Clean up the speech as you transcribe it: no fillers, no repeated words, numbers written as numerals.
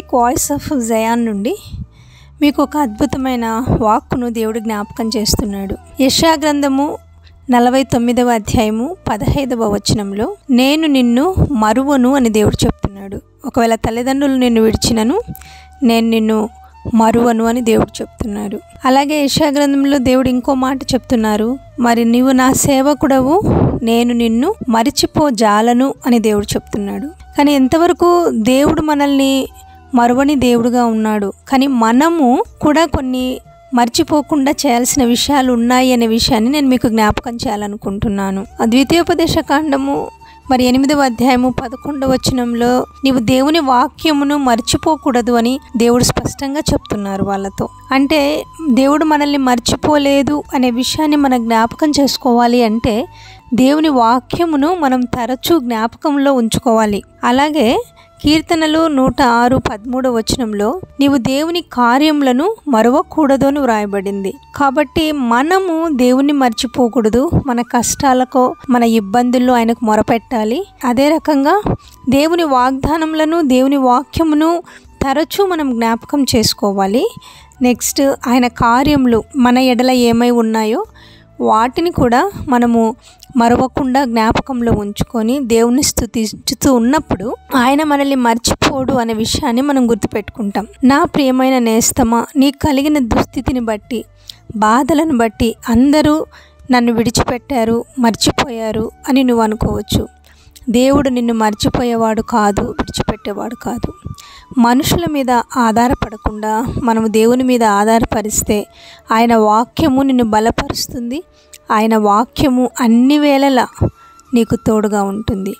Speak voice of Zion నుండి మీకు ఒక అద్భుతమైన వాక్కును దేవుడు జ్ఞాపకం చేస్తున్నాడు. యెషయా గ్రంథము 49వ అధ్యాయము 15వ వచనంలో నేను నిన్ను మరువను అని దేవుడు చెప్తున్నాడు. ఒకవేళ తల్లిదండ్రులు నిన్ను విడిచినను నేను నిన్ను మరువను అని దేవుడు చెప్తున్నాడు. అలాగే యెషయా గ్రంథంలో దేవుడు ఇంకో మాట చెప్తున్నారు, మరి నీవు నా సేవకుడవు, నేను నిన్ను మరిచిపోజాలను అని దేవుడు చెప్తున్నాడు. కానీ ఎంతవరకు దేవుడు మనల్ని మరువని దేవుడుగా ఉన్నాడు, కానీ మనము కూడా కొన్ని మర్చిపోకుండా చేయాల్సిన విషయాలు ఉన్నాయి అనే విషయాన్ని నేను మీకు జ్ఞాపకం చేయాలనుకుంటున్నాను. ద్వితీయోపదేశ కాండము 8వ అధ్యాయము 11వ వచనంలో నీవు దేవుని వాక్యమును మర్చిపోకూడదు అని దేవుడు స్పష్టంగా చెప్తున్నారు వాళ్ళతో. అంటే దేవుడు మనల్ని మర్చిపోలేదు అనే విషయాన్ని మనం జ్ఞాపకం చేసుకోవాలి అంటే దేవుని వాక్యమును మనం తరచూ జ్ఞాపకంలో ఉంచుకోవాలి. అలాగే కీర్తనలు 106:13 వచనంలో నీవు దేవుని కార్యములను మరవకూడదు అని వ్రాయబడింది. కాబట్టి మనము దేవుని మర్చిపోకూడదు. మన కష్టాలకు మన ఇబ్బందుల్లో ఆయనకు మొరపెట్టాలి. అదే రకంగా దేవుని వాగ్దానములను దేవుని వాక్యమును తరచూ మనం జ్ఞాపకం చేసుకోవాలి. నెక్స్ట్ ఆయన కార్యములు మన ఎడల ఏమై ఉన్నాయో వాటిని కూడా మనము మరవకుండా జ్ఞాపకంలో ఉంచుకొని దేవుని స్తుతించుతూ ఉన్నప్పుడు ఆయన మనల్ని మర్చిపోడు అనే విషయాన్ని మనం గుర్తుపెట్టుకుంటాం. నా ప్రియమైన నేస్తమా, నీకు కలిగిన దుస్థితిని బట్టి, బాధలను బట్టి అందరూ నన్ను విడిచిపెట్టారు, మర్చిపోయారు అని నువ్వు అనుకోవచ్చు. దేవుడు నిన్ను మర్చిపోయేవాడు కాదు, విడిచిపెట్టేవాడు కాదు. మనుషుల మీద ఆధారపడకుండా మనము దేవుని మీద ఆధారపరిస్తే ఆయన వాక్యము నిన్ను బలపరుస్తుంది. ఆయన వాక్యము అన్ని వేళలా నీకు తోడుగా ఉంటుంది.